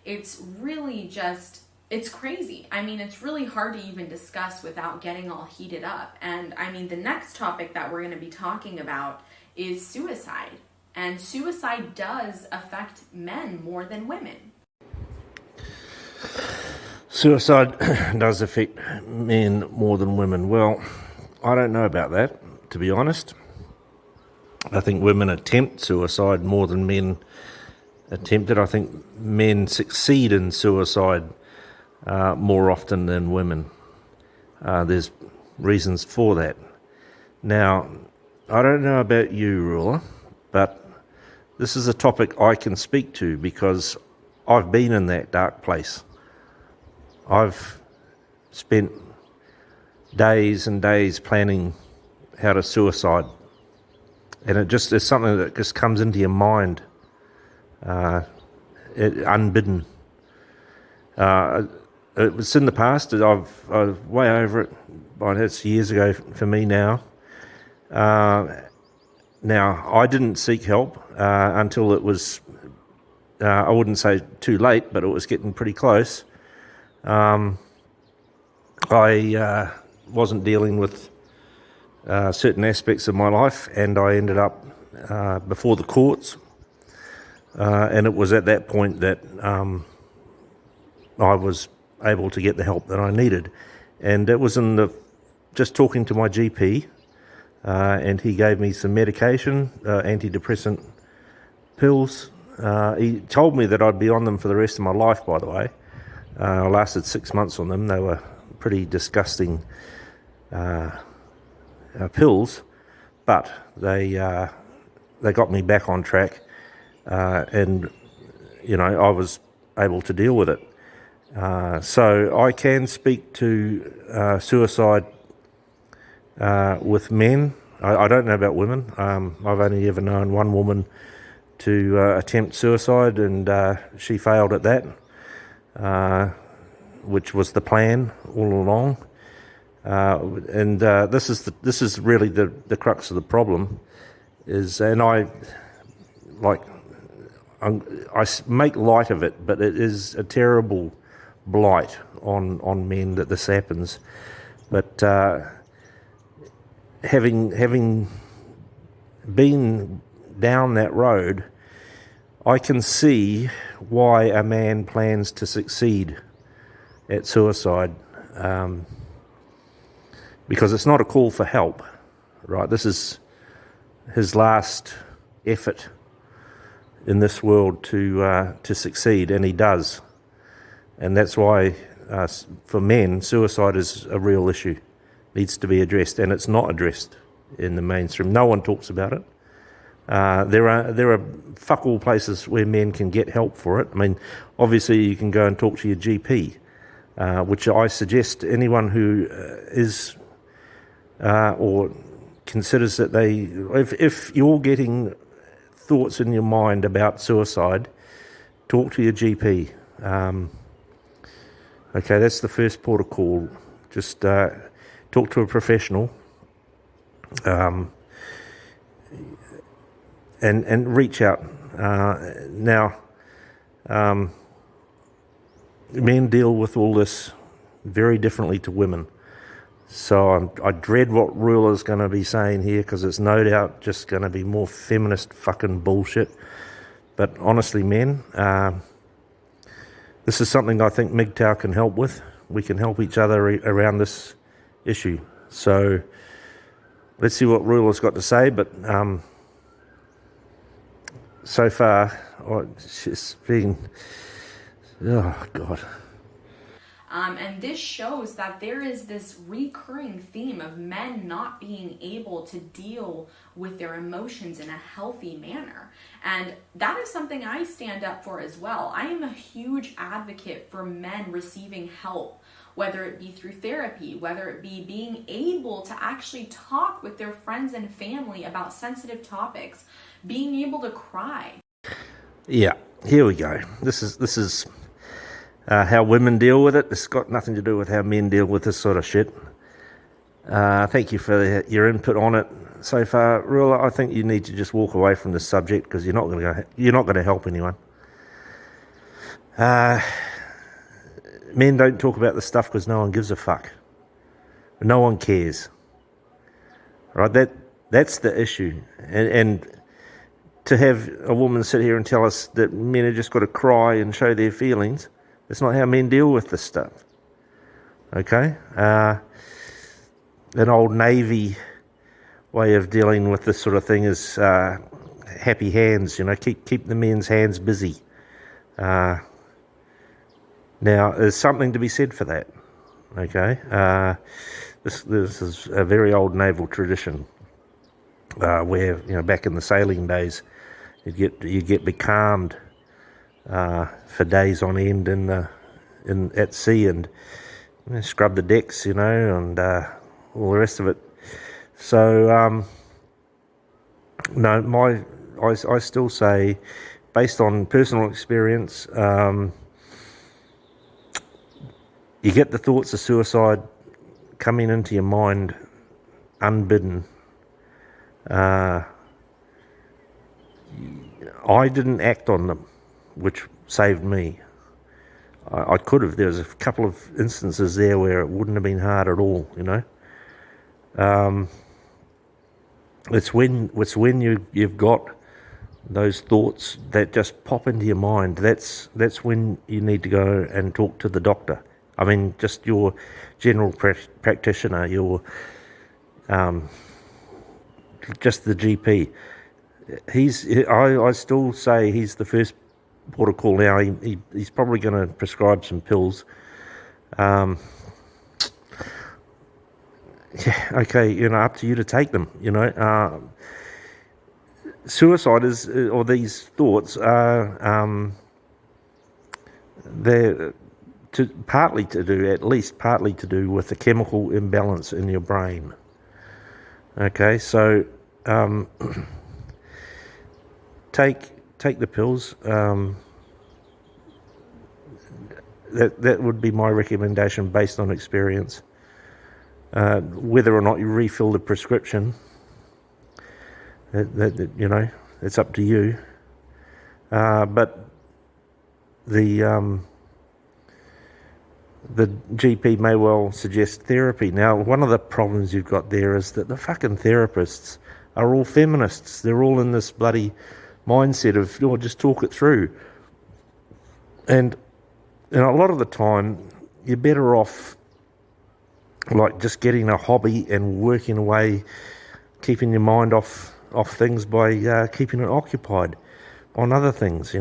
it's really just, it's crazy. I mean, it's really hard to even discuss without getting all heated up. And I mean, the next topic that we're going to be talking about is suicide. And suicide does affect men more than women. Suicide does affect men more than women. Well, I don't know about that, to be honest. I think women attempt suicide more than men attempt it. I think men succeed in suicide more often than women. There's reasons for that. Now, I don't know about you, Rulla, but this is a topic I can speak to because I've been in that dark place. I've spent days and days planning how to suicide, and it just is something that just comes into your mind, unbidden. It was in the past. I was way over it. But it's years ago for me now. Now, I didn't seek help until it was, I wouldn't say too late, but it was getting pretty close. I wasn't dealing with certain aspects of my life, and I ended up before the courts. And it was at that point that I was able to get the help that I needed. And it was just talking to my GP, and he gave me some medication, antidepressant pills. He told me that I'd be on them for the rest of my life, by the way. I lasted 6 months on them. They were pretty disgusting pills, but they got me back on track, and I was able to deal with it. So I can speak to suicide with men. I don't know about women. I've only ever known one woman to attempt suicide, and she failed at that. Which was the plan all along, and this is really the crux of the problem. I make light of it, but it is a terrible blight on men that this happens. But having been down that road, I can see why a man plans to succeed at suicide, because it's not a call for help, right? This is his last effort in this world to succeed, and he does. And that's why, for men, suicide is a real issue, needs to be addressed, and it's not addressed in the mainstream. No one talks about it. There are fuck all places where men can get help for it. I mean, obviously you can go and talk to your GP, which I suggest anyone who is or considers that if you're getting thoughts in your mind about suicide, talk to your GP. Okay, that's the first port of call. Just talk to a professional. And reach out. Now, men deal with all this very differently to women. So I dread what Rulla's going to be saying here, because it's no doubt just going to be more feminist fucking bullshit. But honestly, men, this is something I think MGTOW can help with. We can help each other around this issue. So let's see what Rulla's got to say. But so far, it's just been, oh God. And this shows that there is this recurring theme of men not being able to deal with their emotions in a healthy manner. And that is something I stand up for as well. I am a huge advocate for men receiving help, whether it be through therapy, whether it be being able to actually talk with their friends and family about sensitive topics, being able to cry. Yeah, here we go. This is how women deal with it. It's got nothing to do with how men deal with this sort of shit. Thank you for your input on it so far, Rulla. I think you need to just walk away from this subject, because you're not going to help anyone. Men don't talk about this stuff because no one gives a fuck. No one cares. Right? That's the issue. And to have a woman sit here and tell us that men have just got to cry and show their feelings, that's not how men deal with this stuff. Okay? An old Navy way of dealing with this sort of thing is happy hands, keep the men's hands busy. Now, there's something to be said for that. Okay? This is a very old naval tradition where, back in the sailing days, you'd get becalmed for days on end at sea and scrub the decks, and all the rest of it. So, no, I still say, based on personal experience, you get the thoughts of suicide coming into your mind unbidden. I didn't act on them, which saved me. I could have. There was a couple of instances there where it wouldn't have been hard at all, It's when you've got those thoughts that just pop into your mind. That's when you need to go and talk to the doctor. I mean, just your general practitioner, just the GP. I still say he's the first port of call now. He's probably going to prescribe some pills. Yeah, okay, up to you to take them. Suicide or these thoughts are they're partly to do with the chemical imbalance in your brain. Okay, so take the pills. That would be my recommendation based on experience. Whether or not you refill the prescription, it's up to you. But the GP may well suggest therapy. Now, one of the problems you've got there is that the fucking therapists are all feminists. They're all in this bloody mindset of, just talk it through. And a lot of the time, you're better off like just getting a hobby and working away, keeping your mind off things by keeping it occupied on other things,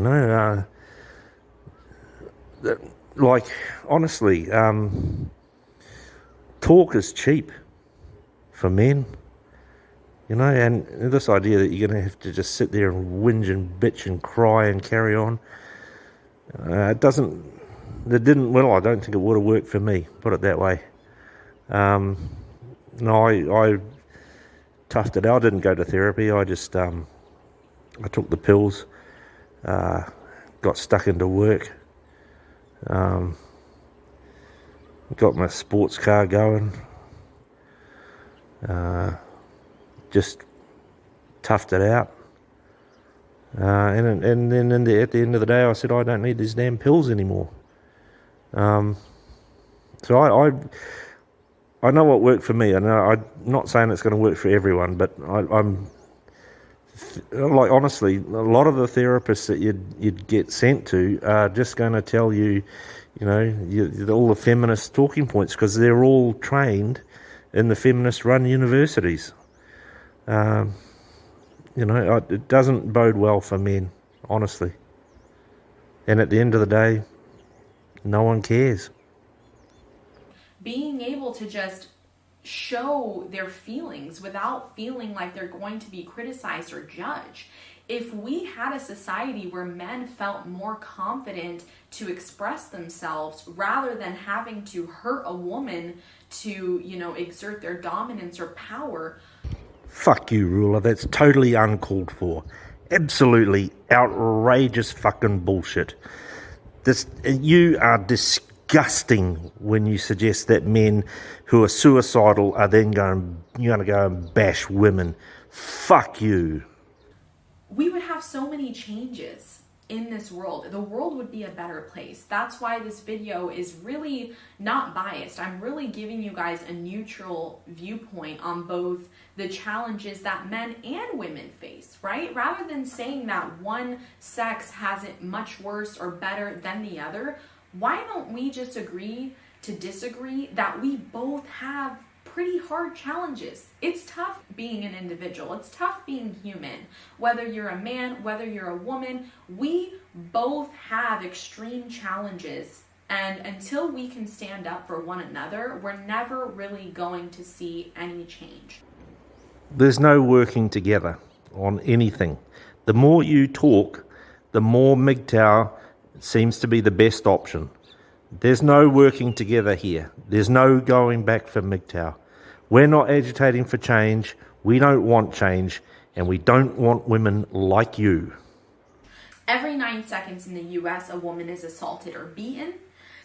like, honestly, talk is cheap for men, and this idea that you're going to have to just sit there and whinge and bitch and cry and carry on, I don't think it would have worked for me, put it that way. No, I toughed it out. I didn't go to therapy. I just, I took the pills, got stuck into work, got my sports car going, just toughed it out. And then at the end of the day, I said, I don't need these damn pills anymore. So I know what worked for me. I know I'm not saying it's going to work for everyone, but I'm like, honestly, a lot of the therapists that you'd get sent to are just going to tell you, all the feminist talking points because they're all trained in the feminist-run universities. It doesn't bode well for men, honestly. And at the end of the day, no one cares. Being able to just show their feelings without feeling like they're going to be criticized or judged. If we had a society where men felt more confident to express themselves rather than having to hurt a woman to, exert their dominance or power. Fuck you, Rulla. That's totally uncalled for. Absolutely outrageous fucking bullshit. You are disgusting when you suggest that men who are suicidal are then going to go and bash women. Fuck you. We would have so many changes in this world, the world would be a better place. That's why this video is really not biased. I'm really giving you guys a neutral viewpoint on both the challenges that men and women face, right? Rather than saying that one sex has it much worse or better than the other, why don't we just agree to disagree that we both have pretty hard challenges. It's tough being an individual. It's tough being human. Whether you're a man, whether you're a woman, we both have extreme challenges. And until we can stand up for one another, we're never really going to see any change. There's no working together on anything. The more you talk, the more MGTOW seems to be the best option. There's no working together here. There's no going back for MGTOW. We're not agitating for change. We don't want change, and we don't want women like you. Every 9 seconds in the US, a woman is assaulted or beaten.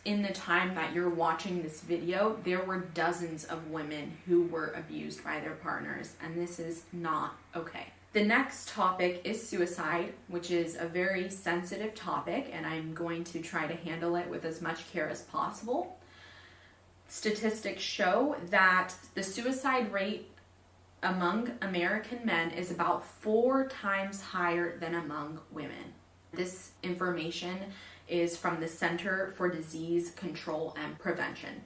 In the time that you're watching this video, there were dozens of women who were abused by their partners, and this is not okay. The next topic is suicide, which is a very sensitive topic, and I'm going to try to handle it with as much care as possible. Statistics show that the suicide rate among American men is about 4 times higher than among women. This information is from the Center for Disease Control and Prevention.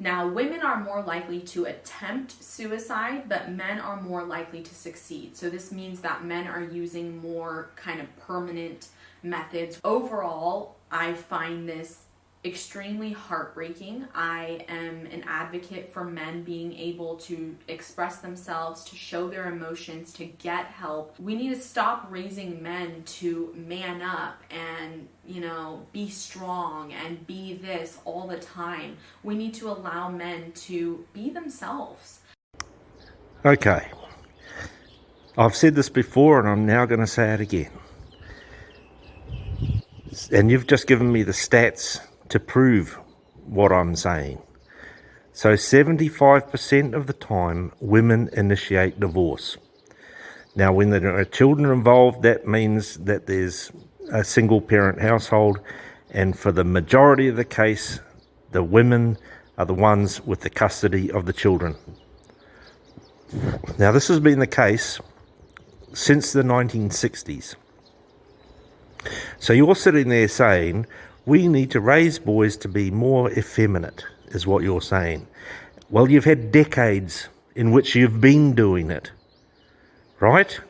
Now, women are more likely to attempt suicide, but men are more likely to succeed. So this means that men are using more kind of permanent methods. Overall, I find this extremely heartbreaking. I am an advocate for men being able to express themselves, to show their emotions, to get help. We need to stop raising men to man up and, be strong and be this all the time. We need to allow men to be themselves. Okay. I've said this before, and I'm now going to say it again. And you've just given me the stats to prove what I'm saying. So 75% of the time, women initiate divorce. Now, when there are children involved, that means that there's a single parent household, and for the majority of the case, the women are the ones with the custody of the children. Now, this has been the case since the 1960s. So you're sitting there saying, we need to raise boys to be more effeminate, is what you're saying. Well, you've had decades in which you've been doing it, right?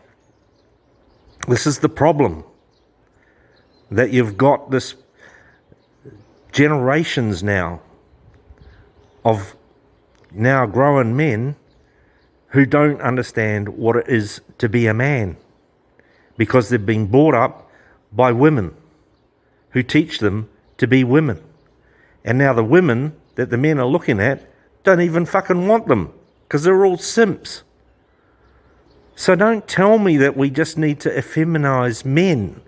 This is the problem, that you've got this generations now of now grown men who don't understand what it is to be a man, because they've been brought up by women who teach them to be women. And now the women that the men are looking at don't even fucking want them, because they're all simps. So don't tell me that we just need to effeminize men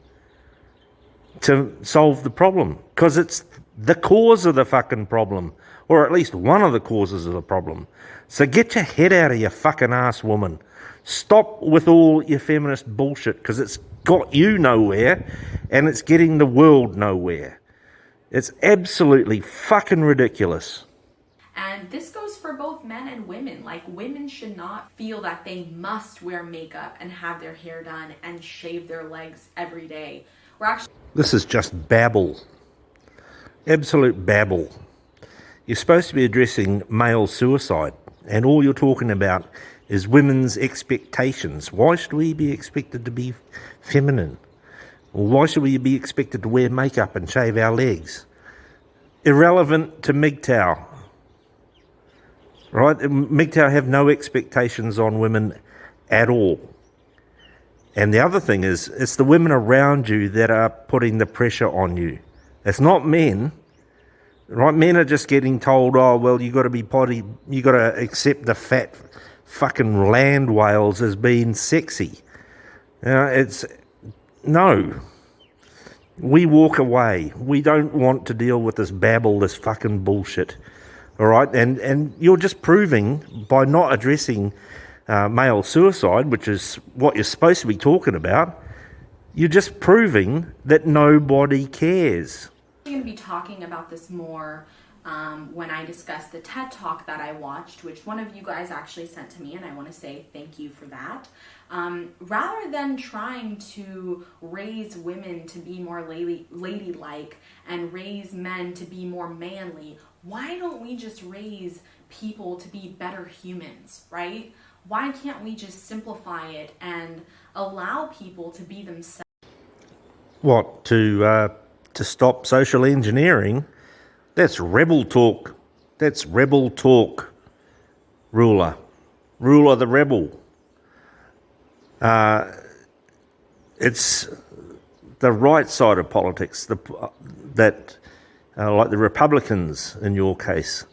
to solve the problem, because it's the cause of the fucking problem, or at least one of the causes of the problem. So get your head out of your fucking ass, woman. Stop with all your feminist bullshit, because it's got you nowhere and it's getting the world nowhere. It's absolutely fucking ridiculous. And this goes for both men and women. Like, women should not feel that they must wear makeup and have their hair done and shave their legs every day. This is just babble. Absolute babble. You're supposed to be addressing male suicide, and all you're talking about is women's expectations. Why should we be expected to be feminine? Or why should we be expected to wear makeup and shave our legs? Irrelevant to MGTOW. Right? MGTOW have no expectations on women at all. And the other thing is, it's the women around you that are putting the pressure on you. It's not men. Right? Men are just getting told, oh, well, you got to be potty, you got to accept the fat fucking land whales as being sexy. No. We walk away. We don't want to deal with this babble, this fucking bullshit. All right? And you're just proving, by not addressing male suicide, which is what you're supposed to be talking about, You're just proving that nobody cares. I'm going to be talking about this more when I discuss the TED Talk that I watched, which one of you guys actually sent to me, and I want to say thank you for that. Rather than trying to raise women to be more ladylike and raise men to be more manly, why don't we just raise people to be better humans, right? Why can't we just simplify it and allow people to be themselves? What, to stop social engineering? That's rebel talk. That's rebel talk, Rulla. Rulla the rebel. It's the right side of politics, like the Republicans in your case,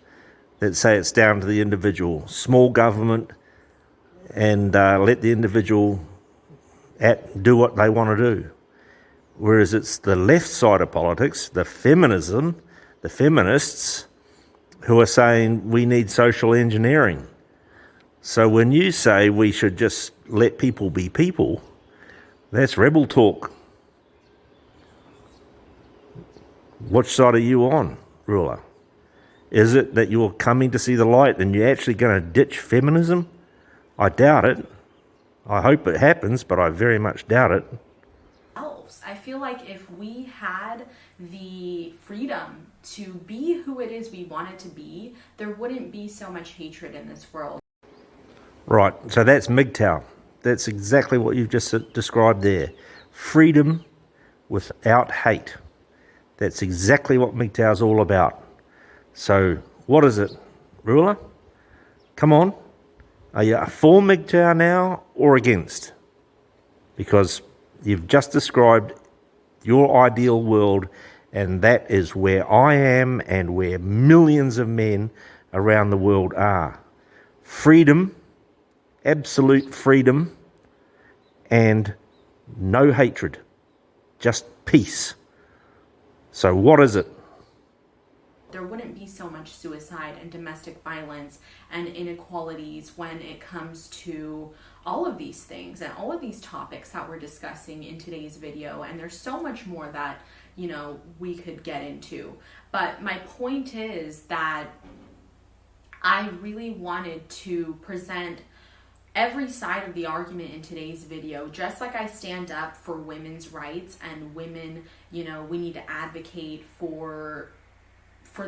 that say it's down to the individual. Small government, and let the individual do what they want to do. Whereas it's the left side of politics, the feminists, who are saying we need social engineering. So when you say we should just let people be people, that's rebel talk. Which side are you on, Rulla? Is it that you're coming to see the light and you're actually going to ditch feminism? I doubt it. I hope it happens, but I very much doubt it. I feel like if we had the freedom to be who it is we wanted to be, there wouldn't be so much hatred in this world. Right, so that's MGTOW. That's exactly what you've just described there. Freedom without hate. That's exactly what MGTOW is all about. So what is it, Rulla? Come on. Are you for MGTOW now or against? Because you've just described your ideal world, and that is where I am and where millions of men around the world are. Freedom, absolute freedom, and no hatred, just peace. So what is it? There wouldn't be so much suicide and domestic violence and inequalities when it comes to all of these things and all of these topics that we're discussing in today's video. And there's so much more that, we could get into. But my point is that I really wanted to present every side of the argument in today's video. Just like I stand up for women's rights and women, we need to advocate for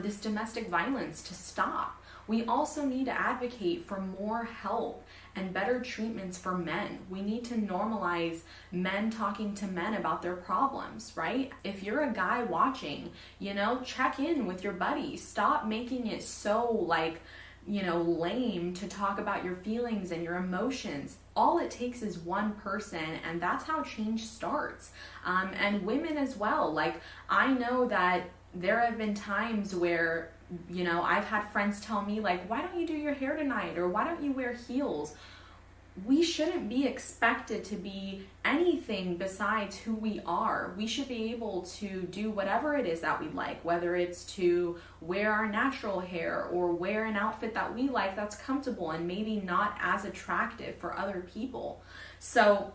this domestic violence to stop. We also need to advocate for more help and better treatments for men. We need to normalize men talking to men about their problems, right? If you're a guy watching, check in with your buddy. Stop making it so lame to talk about your feelings and your emotions. All it takes is one person, and that's how change starts. And women as well. I know that there have been times where, I've had friends tell me, why don't you do your hair tonight? Or why don't you wear heels? We shouldn't be expected to be anything besides who we are. We should be able to do whatever it is that we like, whether it's to wear our natural hair or wear an outfit that we like that's comfortable and maybe not as attractive for other people. So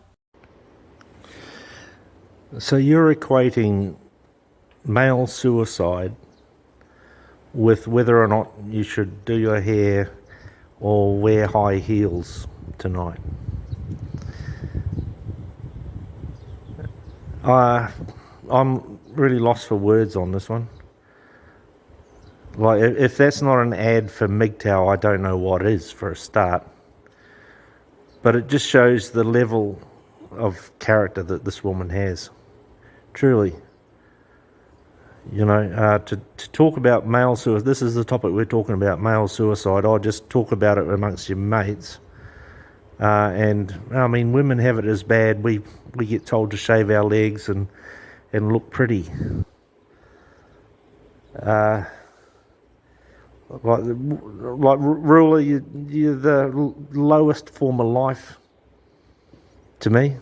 you're equating male suicide with whether or not you should do your hair or wear high heels tonight. I'm really lost for words on this one. If that's not an ad for MGTOW, I don't know what is for a start. But it just shows the level of character that this woman has. Truly. To talk about male suicide, this is the topic we're talking about, male suicide. I'll just talk about it amongst your mates. Women have it as bad. We get told to shave our legs and look pretty. Rulla, you're the lowest form of life to me.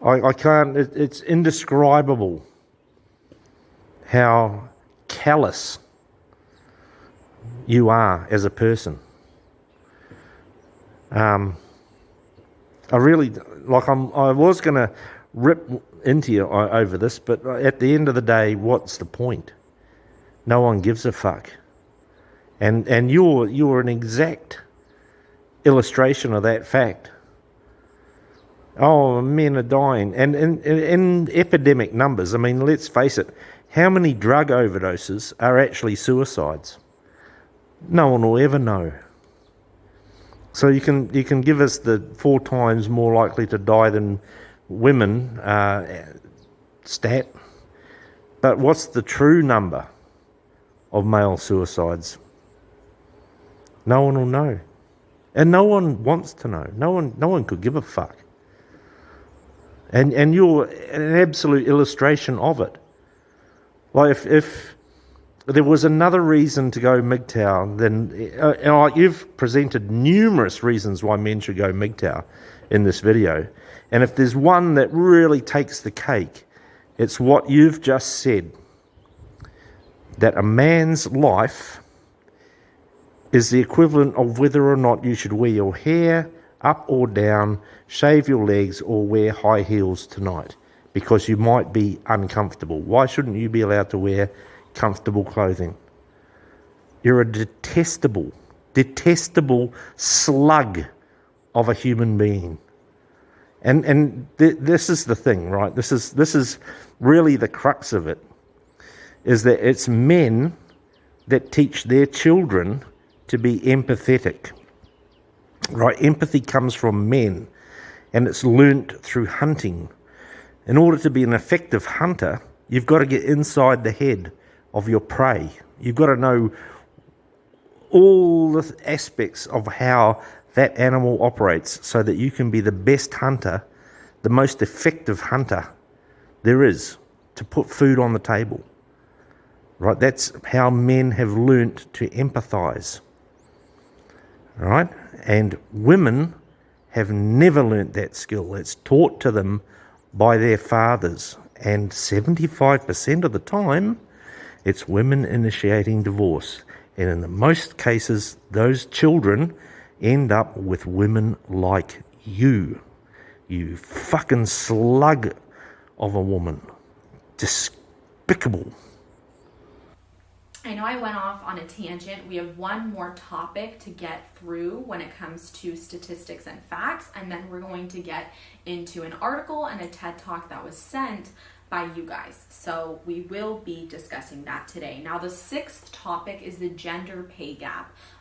I can't. It's indescribable how callous you are as a person. I really, like, I was going to rip into you over this, but at the end of the day, what's the point? No one gives a fuck. And you're an exact illustration of that fact. Oh, men are dying. And in epidemic numbers, I mean, let's face it, how many drug overdoses are actually suicides? No one will ever know. So you can give us the 4 times more likely to die than women stat, but what's the true number of male suicides? No one will know, and no one wants to know. No one could give a fuck. And you're an absolute illustration of it. Like if there was another reason to go MGTOW, then you've presented numerous reasons why men should go MGTOW in this video. And if there's one that really takes the cake, it's what you've just said. That a man's life is the equivalent of whether or not you should wear your hair up or down, shave your legs, or wear high heels tonight, because you might be uncomfortable. Why shouldn't you be allowed to wear comfortable clothing? You're a detestable slug of a human being. And this is the thing, right? This is really the crux of it, is that it's men that teach their children to be empathetic, right? Empathy comes from men, and it's learnt through hunting. In order to be an effective hunter, you've got to get inside the head of your prey. You've got to know all the aspects of how that animal operates so that you can be the best hunter, the most effective hunter there is to put food on the table. Right? That's how men have learnt to empathize. Right? And women have never learnt that skill. It's taught to them by their fathers. And 75% of the time, it's women initiating divorce. And in the most cases, those children end up with women like you. You fucking slug of a woman. Despicable. I know I went off on a tangent. We have one more topic to get through when it comes to statistics and facts, and then we're going to get into an article and a TED Talk that was sent by you guys. So we will be discussing that today. Now, the 6th topic is the gender pay gap.